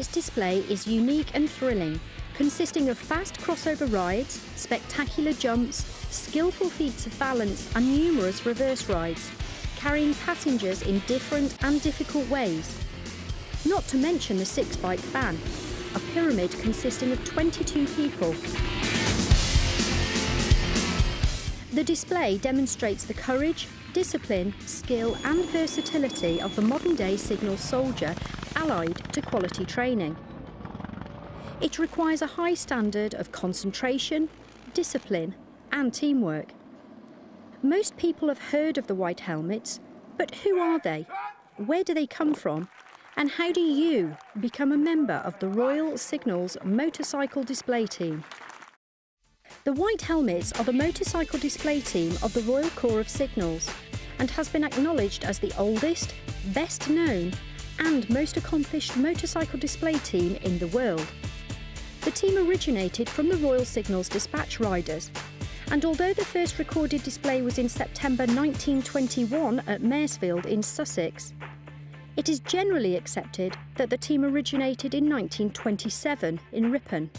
Helmets display is unique and thrilling, consisting of fast crossover rides, spectacular jumps, skillful feats of balance and numerous reverse rides, carrying passengers in different and difficult ways. Not to mention the 6-bike fan, a pyramid consisting of 22 people. The display demonstrates the courage, discipline, skill and versatility of the modern-day signal soldier allied to quality training. It requires a high standard of concentration, discipline and teamwork. Most people have heard of the white helmets, but who are they? Where do they come from? And how do you become a member of the Royal Signals Motorcycle Display Team? The White Helmets are the motorcycle display team of the Royal Corps of Signals and has been acknowledged as the oldest, best known and most accomplished motorcycle display team in the world. The team originated from the Royal Signals Dispatch Riders, and although the first recorded display was in September 1921 at Maresfield in Sussex, it is generally accepted that the team originated in 1927 in Ripon.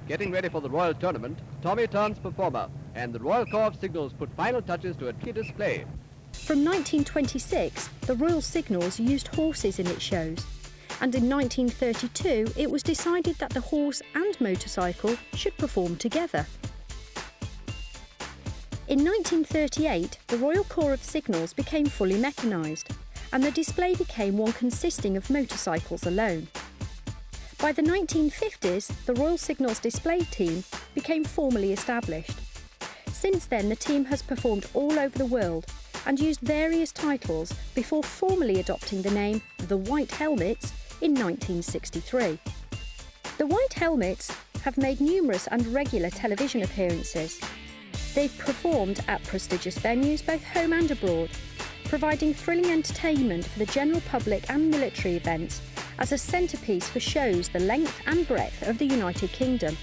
Getting ready for the Royal Tournament, Tommy turns performer, and the Royal Corps of Signals put final touches to a key display. From 1926, the Royal Signals used horses in its shows, and in 1932 it was decided that the horse and motorcycle should perform together. In 1938, the Royal Corps of Signals became fully mechanised, and the display became one consisting of motorcycles alone. By the 1950s, the Royal Signals display team became formally established. Since then, the team has performed all over the world and used various titles before formally adopting the name The White Helmets in 1963. The White Helmets have made numerous and regular television appearances. They've performed at prestigious venues both home and abroad, providing thrilling entertainment for the general public and military events as a centrepiece for shows the length and breadth of the United Kingdom.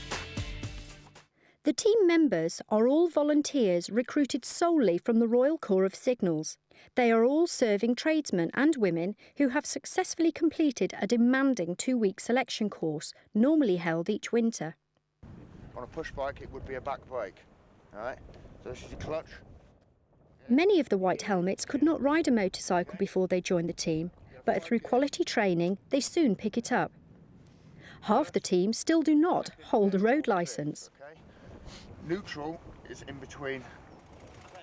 The team members are all volunteers recruited solely from the Royal Corps of Signals. They are all serving tradesmen and women who have successfully completed a demanding 2-week selection course, normally held each winter. On a push bike it would be a back brake, alright? So this is your clutch. Many of the White Helmets could not ride a motorcycle before they joined the team, but through quality training they soon pick it up. Half the team still do not hold a road licence. Okay. Neutral is in between.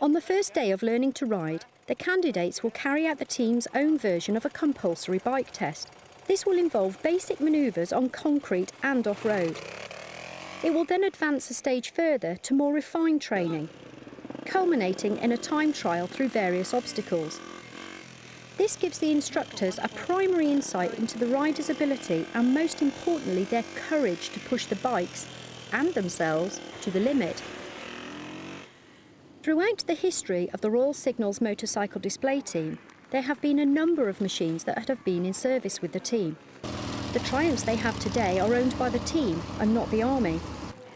On the first day of learning to ride, the candidates will carry out the team's own version of a compulsory bike test. This will involve basic manoeuvres on concrete and off-road. It will then advance a stage further to more refined training, culminating in a time trial through various obstacles. This gives the instructors a primary insight into the rider's ability and, most importantly, their courage to push the bikes and themselves to the limit. Throughout the history of the Royal Signals Motorcycle Display Team, there have been a number of machines that have been in service with the team. The Triumphs they have today are owned by the team and not the Army.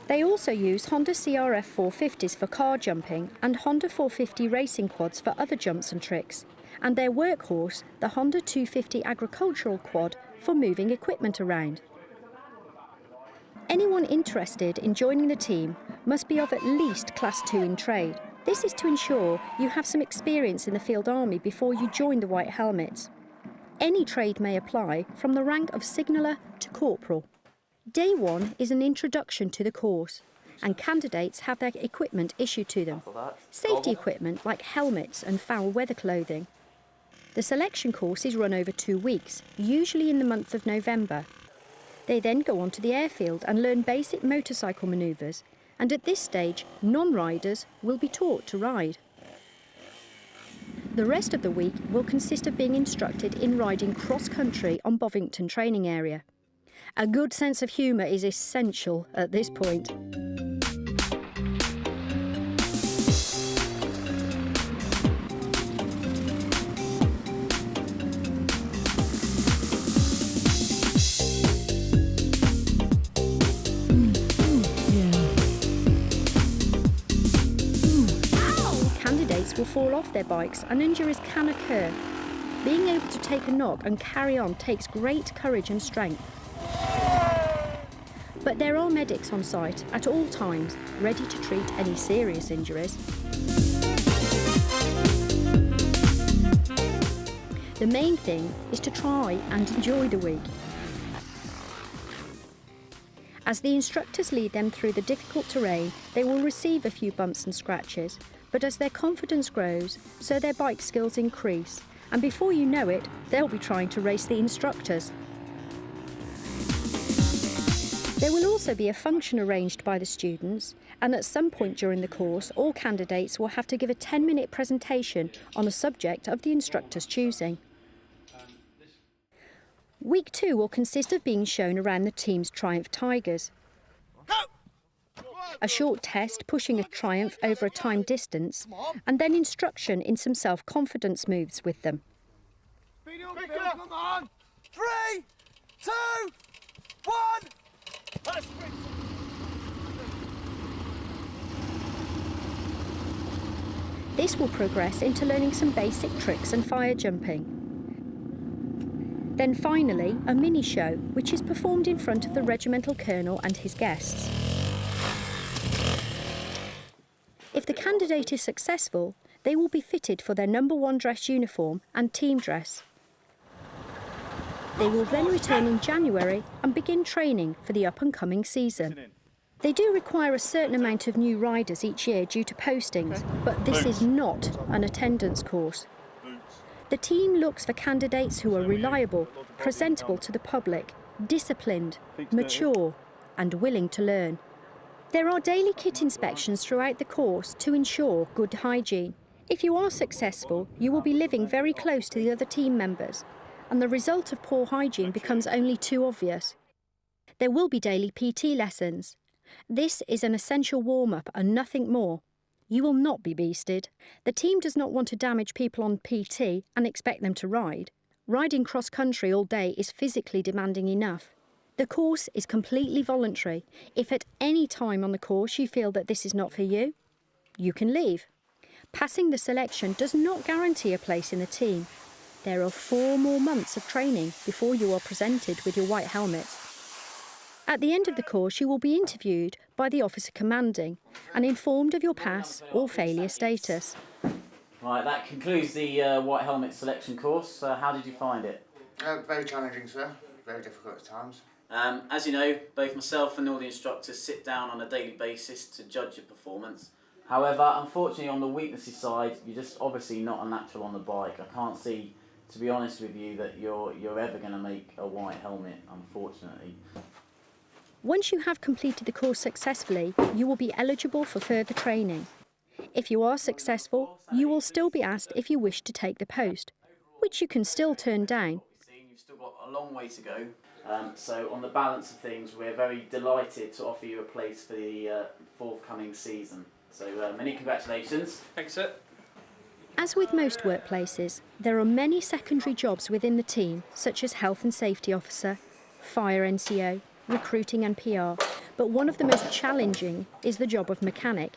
They also use Honda CRF 450s for car jumping and Honda 450 racing quads for other jumps and tricks, and their workhorse, the Honda 250 agricultural quad, for moving equipment around. Anyone interested in joining the team must be of at least Class 2 in trade. This is to ensure you have some experience in the Field Army before you join the White Helmets. Any trade may apply, from the rank of signaller to corporal. Day 1 is an introduction to the course, and candidates have their equipment issued to them. Safety equipment like helmets and foul weather clothing. The selection course is run over 2 weeks, usually in the month of November. They then go on to the airfield and learn basic motorcycle manoeuvres, and at this stage, non-riders will be taught to ride. The rest of the week will consist of being instructed in riding cross-country on Bovington training area. A good sense of humour is essential at this point. Candidates will fall off their bikes and injuries can occur. Being able to take a knock and carry on takes great courage and strength. But there are medics on site at all times, ready to treat any serious injuries. The main thing is to try and enjoy the week. As the instructors lead them through the difficult terrain, they will receive a few bumps and scratches, but as their confidence grows, so their bike skills increase, and before you know it, they'll be trying to race the instructors. There will also be a function arranged by the students, and at some point during the course, all candidates will have to give a 10-minute presentation on a subject of the instructor's choosing. Week 2 will consist of being shown around the team's Triumph Tigers. A short test pushing a Triumph over a timed distance, and then instruction in some self-confidence moves with them. Come on! 3, 2, 1! This will progress into learning some basic tricks and fire jumping. Then finally, a mini-show, which is performed in front of the regimental colonel and his guests. If the candidate is successful, they will be fitted for their number 1 dress uniform and team dress. They will then return in January and begin training for the up-and-coming season. They do require a certain amount of new riders each year due to postings, but this is not an attendance course. The team looks for candidates who are reliable, presentable to the public, disciplined, mature, and willing to learn. There are daily kit inspections throughout the course to ensure good hygiene. If you are successful, you will be living very close to the other team members, and the result of poor hygiene becomes only too obvious. There will be daily PT lessons. This is an essential warm-up and nothing more. You will not be beasted. The team does not want to damage people on PT and expect them to ride. Riding cross-country all day is physically demanding enough. The course is completely voluntary. If at any time on the course you feel that this is not for you, you can leave. Passing the selection does not guarantee a place in the team. There are 4 more months of training before you are presented with your white helmet. At the end of the course, you will be interviewed by the officer commanding and informed of your pass or failure status. Right, that concludes the white helmet selection course. How did you find it? Very challenging, sir. Very difficult at times. As you know, both myself and all the instructors sit down on a daily basis to judge your performance. However, unfortunately on the weaknesses side, you're just obviously not a natural on the bike. I can't see, to be honest with you, that you're ever going to make a white helmet, unfortunately. Once you have completed the course successfully, you will be eligible for further training. If you are successful, you will still be asked if you wish to take the post, which you can still turn down. You've still got a long way to go. So on the balance of things, we're very delighted to offer you a place for the forthcoming season. So many congratulations. Thanks, sir. As with most workplaces, there are many secondary jobs within the team, such as health and safety officer, fire NCO, recruiting and PR, but one of the most challenging is the job of mechanic.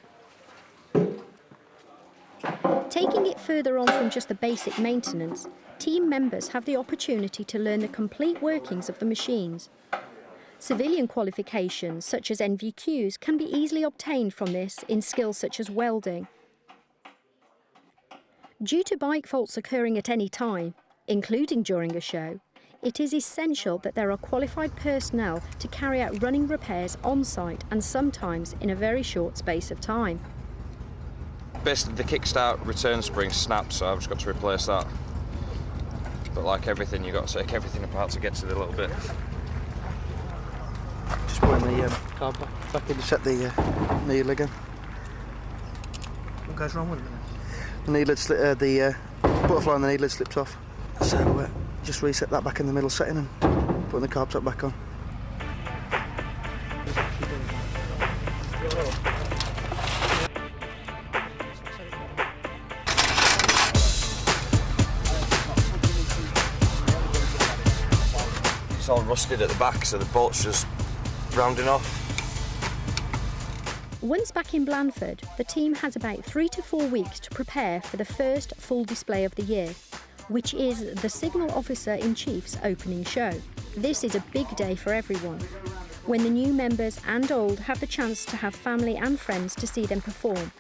Taking it further on from just the basic maintenance, team members have the opportunity to learn the complete workings of the machines. Civilian qualifications such as NVQs can be easily obtained from this in skills such as welding. Due to bike faults occurring at any time, including during a show, it is essential that there are qualified personnel to carry out running repairs on site and sometimes in a very short space of time. Basically the kickstart return spring snapped, so I've just got to replace that. But like everything, you've got to take everything apart to get to the little bit. Just putting the car back in to set the needle again. What goes wrong with it? The needle the butterfly on the needle slipped off. So just reset that back in the middle setting and putting the carb top back on. It's all rusted at the back, so the bolt's just rounding off. Once back in Blandford, the team has about 3 to 4 weeks to prepare for the first full display of the year, which is the Signal Officer-in-Chief's opening show. This is a big day for everyone, when the new members and old have the chance to have family and friends to see them perform.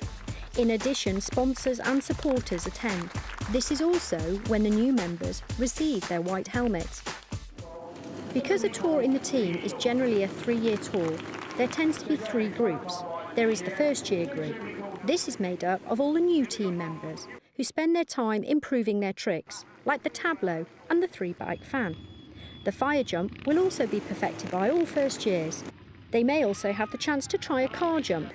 In addition, sponsors and supporters attend. This is also when the new members receive their white helmets. Because a tour in the team is generally a 3-year tour, there tends to be 3 groups. There is the first-year group. This is made up of all the new team members who spend their time improving their tricks, like the tableau and the 3-bike fan. The fire jump will also be perfected by all first years. They may also have the chance to try a car jump.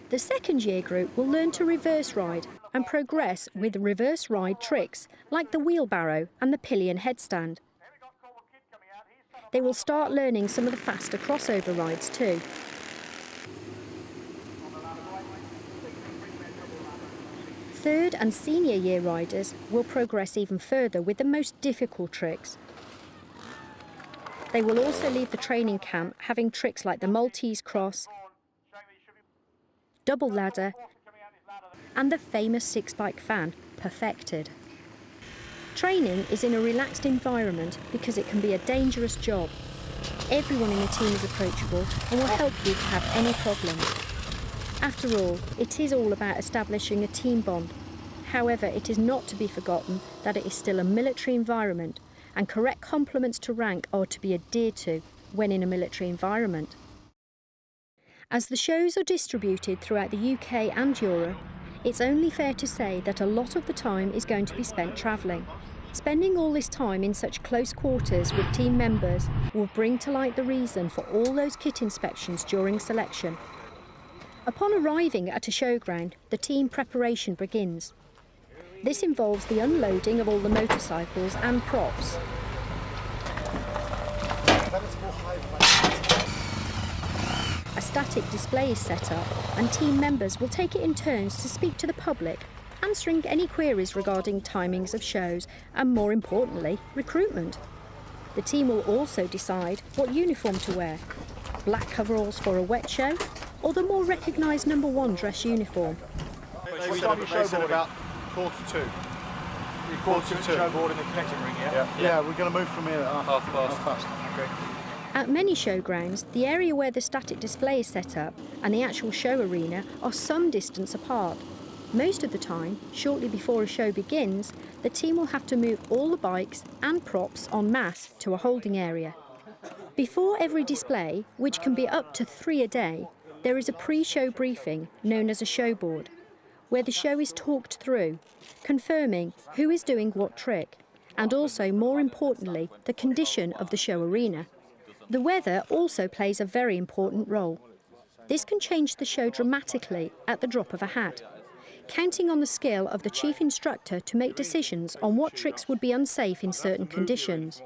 The second-year group will learn to reverse ride and progress with reverse ride tricks like the wheelbarrow and the pillion headstand. They will start learning some of the faster crossover rides too. Third and senior year riders will progress even further with the most difficult tricks. They will also leave the training camp having tricks like the Maltese cross, double ladder and the famous 6-bike fan perfected. Training is in a relaxed environment because it can be a dangerous job. Everyone in the team is approachable and will help you if you have any problems. After all, it is all about establishing a team bond. However, it is not to be forgotten that it is still a military environment and correct compliments to rank are to be adhered to when in a military environment. As the shows are distributed throughout the UK and Europe, it's only fair to say that a lot of the time is going to be spent travelling. Spending all this time in such close quarters with team members will bring to light the reason for all those kit inspections during selection. Upon arriving at a showground, the team preparation begins. This involves the unloading of all the motorcycles and props. A static display is set up and team members will take it in turns to speak to the public, answering any queries regarding timings of shows and, more importantly, recruitment. The team will also decide what uniform to wear, black coveralls for a wet show or the more recognised number 1 dress uniform. They said about 1:45. 1:45. Showboard in the connecting ring, yeah? Yeah, we're going to move from here at half past. Okay. At many showgrounds, the area where the static display is set up and the actual show arena are some distance apart. Most of the time, shortly before a show begins, the team will have to move all the bikes and props en masse to a holding area. Before every display, which can be up to 3 a day, there is a pre-show briefing known as a show board, where the show is talked through, confirming who is doing what trick, and also, more importantly, the condition of the show arena. The weather also plays a very important role. This can change the show dramatically at the drop of a hat, counting on the skill of the chief instructor to make decisions on what tricks would be unsafe in certain conditions.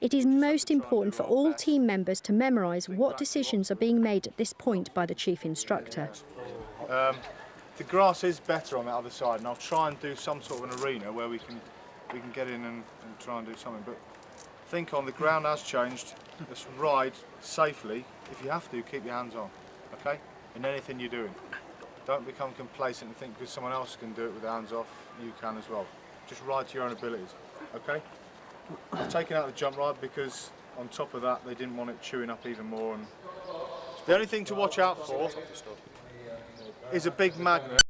It is most important for all team members to memorise what decisions are being made at this point by the chief instructor. The grass is better on that other side, and I'll try and do some sort of an arena where we can get in and try and do something. But think on the ground has changed. Let's ride safely. If you have to, keep your hands on, okay? In anything you're doing. Don't become complacent and think because someone else can do it with their hands off, you can as well. Just ride to your own abilities, okay? I've taken out the jump ride because on top of that they didn't want it chewing up even more. And the only thing to watch out for is a big magnet.